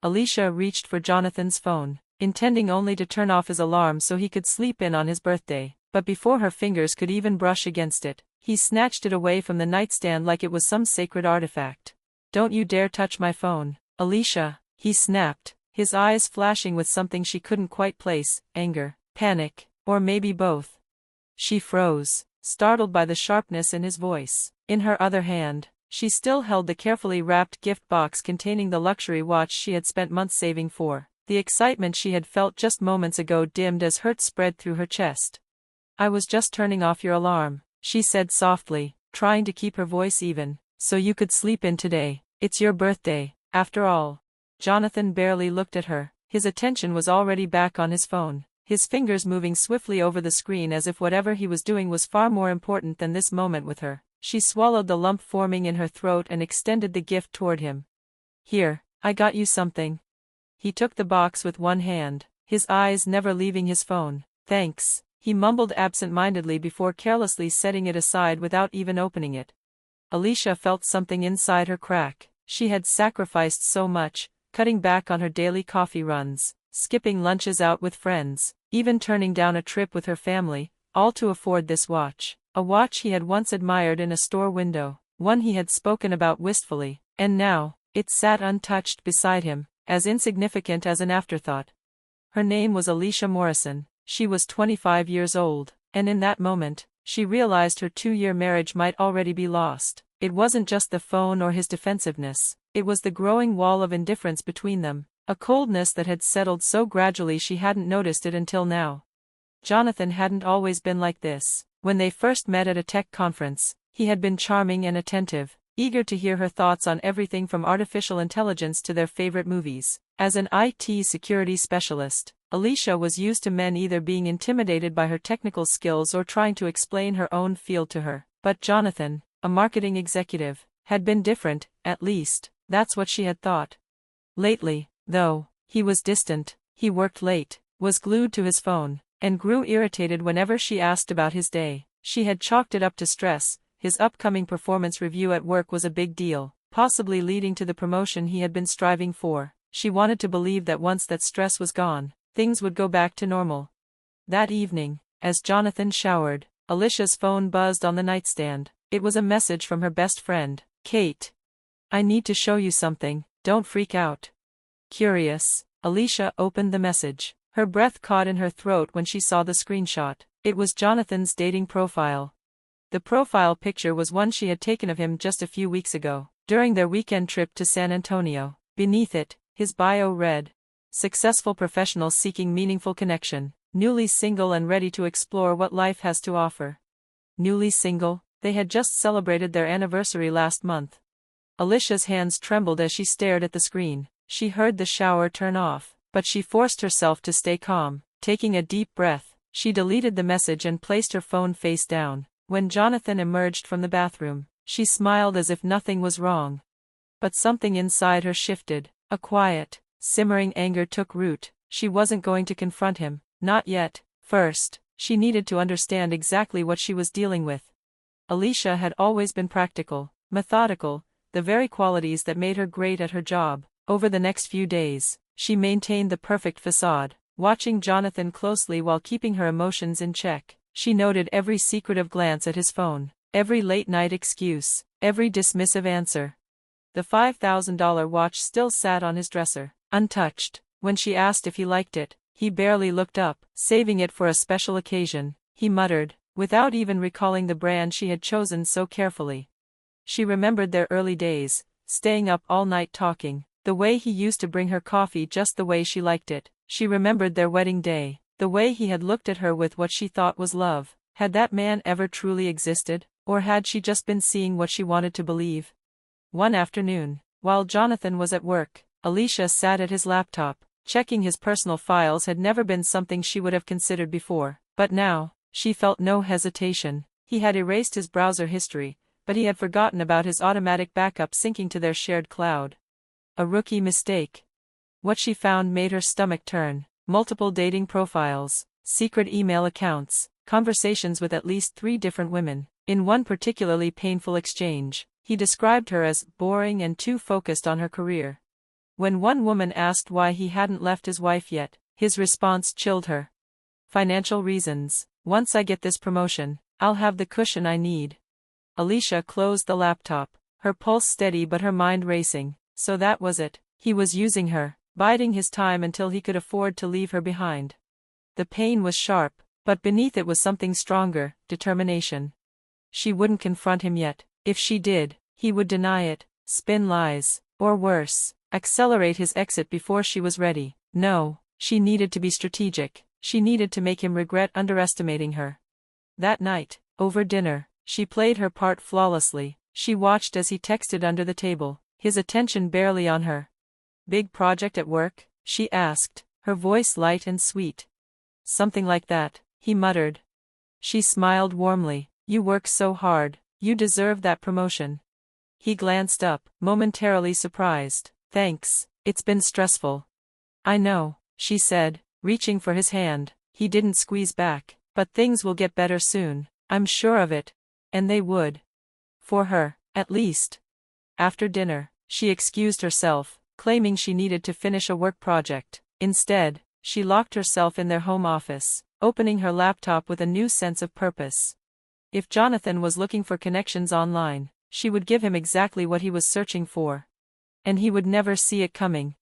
Alicia reached for Jonathan's phone, intending only to turn off his alarm so he could sleep in on his birthday, but before her fingers could even brush against it, he snatched it away from the nightstand like it was some sacred artifact. "Don't you dare touch my phone, Alicia," he snapped, his eyes flashing with something she couldn't quite place, anger, panic, or maybe both. She froze, startled by the sharpness in his voice. In her other hand, she still held the carefully wrapped gift box containing the luxury watch she had spent months saving for. The excitement she had felt just moments ago dimmed as hurt spread through her chest. "I was just turning off your alarm," she said softly, trying to keep her voice even, "so you could sleep in today. It's your birthday, after all." Jonathan barely looked at her, his attention was already back on his phone, his fingers moving swiftly over the screen as if whatever he was doing was far more important than this moment with her. She swallowed the lump forming in her throat and extended the gift toward him. "Here, I got you something." He took the box with one hand, his eyes never leaving his phone. "Thanks," he mumbled absent-mindedly before carelessly setting it aside without even opening it. Alicia felt something inside her crack. She had sacrificed so much, cutting back on her daily coffee runs, skipping lunches out with friends, even turning down a trip with her family, all to afford this watch. A watch he had once admired in a store window, one he had spoken about wistfully, and now, it sat untouched beside him, as insignificant as an afterthought. Her name was Alicia Morrison, she was 25 years old, and in that moment, she realized her 2-year marriage might already be lost. It wasn't just the phone or his defensiveness, it was the growing wall of indifference between them, a coldness that had settled so gradually she hadn't noticed it until now. Jonathan hadn't always been like this. When they first met at a tech conference, he had been charming and attentive, eager to hear her thoughts on everything from artificial intelligence to their favorite movies. As an IT security specialist, Alicia was used to men either being intimidated by her technical skills or trying to explain her own field to her. But Jonathan, a marketing executive, had been different, at least, that's what she had thought. Lately, though, he was distant, he worked late, was glued to his phone, and grew irritated whenever she asked about his day. She had chalked it up to stress. His upcoming performance review at work was a big deal, possibly leading to the promotion he had been striving for. She wanted to believe that once that stress was gone, things would go back to normal. That evening, as Jonathan showered, Alicia's phone buzzed on the nightstand. It was a message from her best friend, Kate. "I need to show you something, don't freak out." Curious, Alicia opened the message. Her breath caught in her throat when she saw the screenshot. It was Jonathan's dating profile. The profile picture was one she had taken of him just a few weeks ago, during their weekend trip to San Antonio. Beneath it, his bio read, "Successful professional seeking meaningful connection, newly single and ready to explore what life has to offer." Newly single? They had just celebrated their anniversary last month. Alicia's hands trembled as she stared at the screen. She heard the shower turn off, but she forced herself to stay calm. Taking a deep breath, she deleted the message and placed her phone face down. When Jonathan emerged from the bathroom, she smiled as if nothing was wrong. But something inside her shifted. A quiet, simmering anger took root. She wasn't going to confront him, not yet. First, she needed to understand exactly what she was dealing with. Alicia had always been practical, methodical, the very qualities that made her great at her job. Over the next few days, she maintained the perfect facade, watching Jonathan closely while keeping her emotions in check. She noted every secretive glance at his phone, every late-night excuse, every dismissive answer. The $5,000 watch still sat on his dresser, untouched. When she asked if he liked it, he barely looked up. Saving it for a special occasion, he muttered, without even recalling the brand she had chosen so carefully. She remembered their early days, staying up all night talking, the way he used to bring her coffee just the way she liked it. She remembered their wedding day, the way he had looked at her with what she thought was love. Had that man ever truly existed, or had she just been seeing what she wanted to believe? One afternoon, while Jonathan was at work, Alicia sat at his laptop. Checking his personal files had never been something she would have considered before, but now, she felt no hesitation. He had erased his browser history, but he had forgotten about his automatic backup syncing to their shared cloud. A rookie mistake. What she found made her stomach turn. Multiple dating profiles, secret email accounts, conversations with at least 3 different women. In one particularly painful exchange, he described her as boring and too focused on her career. When one woman asked why he hadn't left his wife yet, his response chilled her. Financial reasons. Once I get this promotion, I'll have the cushion I need. Alicia closed the laptop, her pulse steady but her mind racing. So that was it. He was using her, biding his time until he could afford to leave her behind. The pain was sharp, but beneath it was something stronger, determination. She wouldn't confront him yet. If she did, he would deny it, spin lies, or worse, accelerate his exit before she was ready. No, she needed to be strategic. She needed to make him regret underestimating her. That night, over dinner, she played her part flawlessly. She watched as he texted under the table, his attention barely on her. "Big project at work?" she asked, her voice light and sweet. "Something like that," he muttered. She smiled warmly. "You work so hard, you deserve that promotion." He glanced up, momentarily surprised. "Thanks, it's been stressful." "I know," she said, reaching for his hand. He didn't squeeze back. "But things will get better soon, I'm sure of it." And they would. For her, at least. After dinner, she excused herself, claiming she needed to finish a work project. Instead, she locked herself in their home office, opening her laptop with a new sense of purpose. If Jonathan was looking for connections online, she would give him exactly what he was searching for. And he would never see it coming.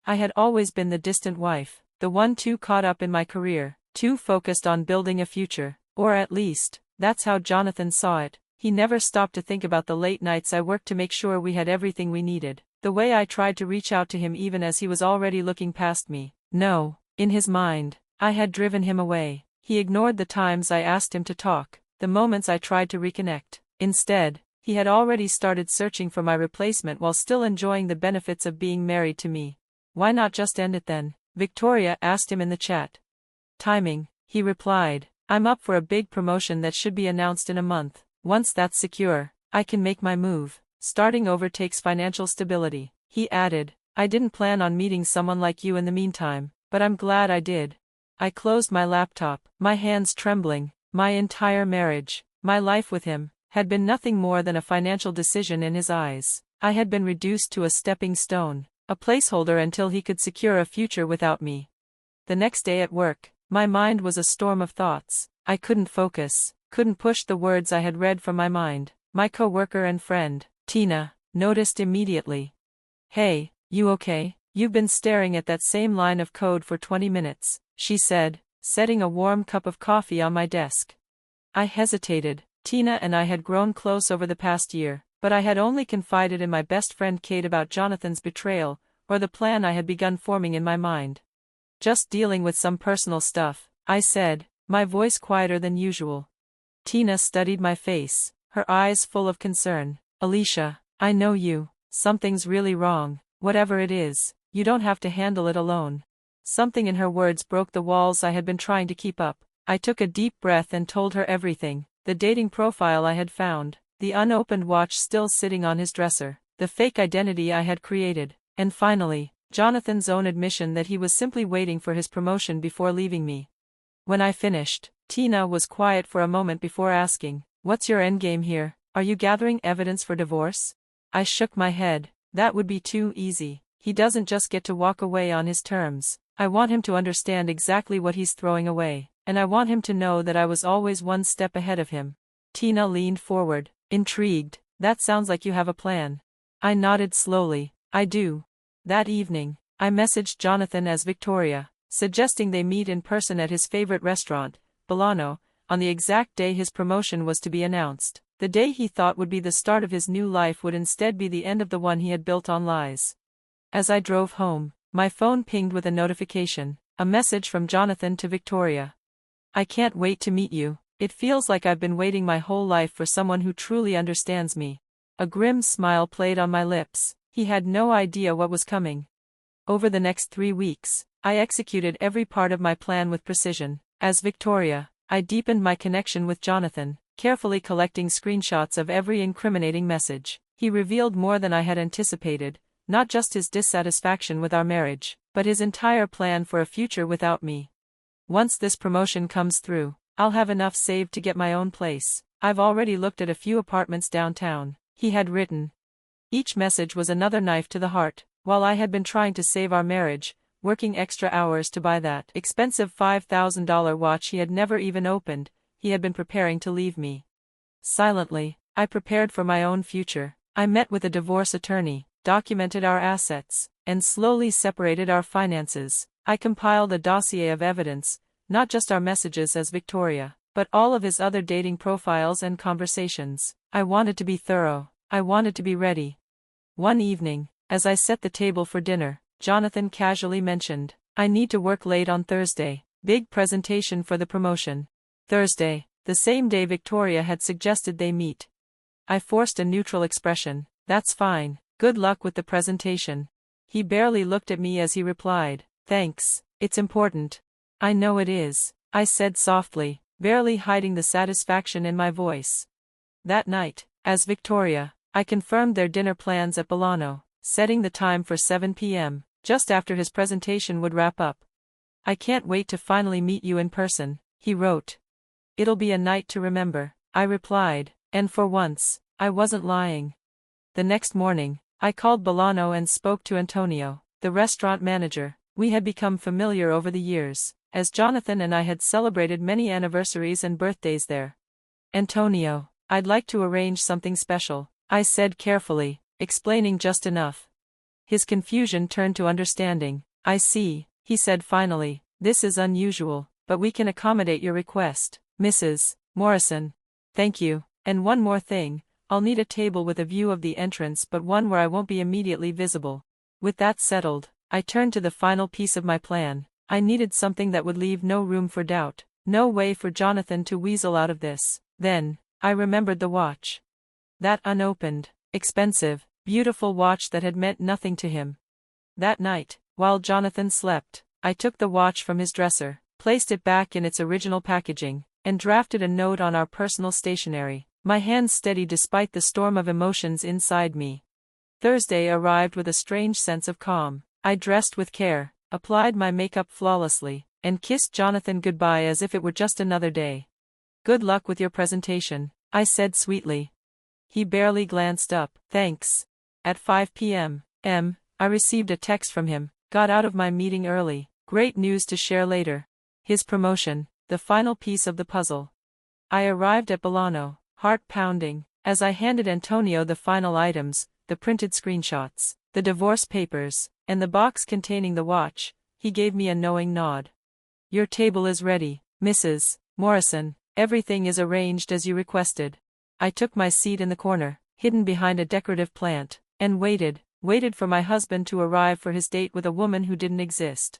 I had always been the distant wife, the one too caught up in my career, too focused on building a future, or at least, that's how Jonathan saw it. He never stopped to think about the late nights I worked to make sure we had everything we needed, the way I tried to reach out to him even as he was already looking past me. No, in his mind, I had driven him away. He ignored the times I asked him to talk, the moments I tried to reconnect. Instead, he had already started searching for my replacement while still enjoying the benefits of being married to me. "Why not just end it then?" Victoria asked him in the chat. "Timing," he replied. "I'm up for a big promotion that should be announced in a month. Once that's secure, I can make my move. Starting over takes financial stability." He added, "I didn't plan on meeting someone like you in the meantime, but I'm glad I did." I closed my laptop, my hands trembling. My entire marriage, my life with him, had been nothing more than a financial decision in his eyes. I had been reduced to a stepping stone, a placeholder until he could secure a future without me. The next day at work, my mind was a storm of thoughts. I couldn't focus, couldn't push the words I had read from my mind. My co-worker and friend, Tina, noticed immediately. "Hey, you okay? You've been staring at that same line of code for 20 minutes, she said, setting a warm cup of coffee on my desk. I hesitated. Tina and I had grown close over the past year, but I had only confided in my best friend Kate about Jonathan's betrayal, or the plan I had begun forming in my mind. "Just dealing with some personal stuff," I said, my voice quieter than usual. Tina studied my face, her eyes full of concern. "Alicia, I know you. Something's really wrong. Whatever it is, you don't have to handle it alone." Something in her words broke the walls I had been trying to keep up. I took a deep breath and told her everything. The dating profile I had found, the unopened watch still sitting on his dresser, the fake identity I had created, and finally, Jonathan's own admission that he was simply waiting for his promotion before leaving me. When I finished, Tina was quiet for a moment before asking, "What's your endgame here? Are you gathering evidence for divorce?" I shook my head. That would be too easy. He doesn't just get to walk away on his terms. I want him to understand exactly what he's throwing away, and I want him to know that I was always one step ahead of him. Tina leaned forward, intrigued. "That sounds like you have a plan." I nodded slowly. "I do." That evening, I messaged Jonathan as Victoria, suggesting they meet in person at his favorite restaurant, Bolano, on the exact day his promotion was to be announced. The day he thought would be the start of his new life would instead be the end of the one he had built on lies. As I drove home, my phone pinged with a notification, a message from Jonathan to Victoria. "I can't wait to meet you. It feels like I've been waiting my whole life for someone who truly understands me." A grim smile played on my lips. He had no idea what was coming. Over the next 3 weeks, I executed every part of my plan with precision. As Victoria, I deepened my connection with Jonathan, carefully collecting screenshots of every incriminating message. He revealed more than I had anticipated, not just his dissatisfaction with our marriage, but his entire plan for a future without me. "Once this promotion comes through, I'll have enough saved to get my own place. I've already looked at a few apartments downtown," he had written. Each message was another knife to the heart. while I had been trying to save our marriage, working extra hours to buy that expensive $5,000 watch he had never even opened, he had been preparing to leave me. Silently, I prepared for my own future. I met with a divorce attorney, documented our assets, and slowly separated our finances. I compiled a dossier of evidence, not just our messages as Victoria, but all of his other dating profiles and conversations. I wanted to be thorough. I wanted to be ready. One evening, as I set the table for dinner, Jonathan casually mentioned, "I need to work late on Thursday. Big presentation for the promotion." Thursday, the same day Victoria had suggested they meet. I forced a neutral expression. "That's fine. Good luck with the presentation." He barely looked at me as he replied, "Thanks, it's important." "I know it is," I said softly, barely hiding the satisfaction in my voice. That night, as Victoria, I confirmed their dinner plans at Bolano, setting the time for 7 p.m., just after his presentation would wrap up. "I can't wait to finally meet you in person," he wrote. "It'll be a night to remember," I replied, and for once, I wasn't lying. The next morning, I called Bolano and spoke to Antonio, the restaurant manager. We had become familiar over the years, as Jonathan and I had celebrated many anniversaries and birthdays there. "Antonio, I'd like to arrange something special," I said carefully, explaining just enough. His confusion turned to understanding. "I see," he said finally, "this is unusual, but we can accommodate your request, Mrs. Morrison." "Thank you, and one more thing. I'll need a table with a view of the entrance but one where I won't be immediately visible." With that settled, I turned to the final piece of my plan. I needed something that would leave no room for doubt, no way for Jonathan to weasel out of this. Then, I remembered the watch. That unopened, expensive, beautiful watch that had meant nothing to him. That night, while Jonathan slept, I took the watch from his dresser, placed it back in its original packaging, and drafted a note on our personal stationery, my hands steady despite the storm of emotions inside me. Thursday arrived with a strange sense of calm. I dressed with care, applied my makeup flawlessly, and kissed Jonathan goodbye as if it were just another day. "Good luck with your presentation," I said sweetly. He barely glanced up. "Thanks." At 5 p.m., I received a text from him. "Got out of my meeting early. Great news to share later." His promotion, the final piece of the puzzle. I arrived at Bolano, heart pounding, as I handed Antonio the final items, the printed screenshots, the divorce papers, and the box containing the watch. He gave me a knowing nod. "Your table is ready, Mrs. Morrison. Everything is arranged as you requested." I took my seat in the corner, hidden behind a decorative plant, and waited for my husband to arrive for his date with a woman who didn't exist.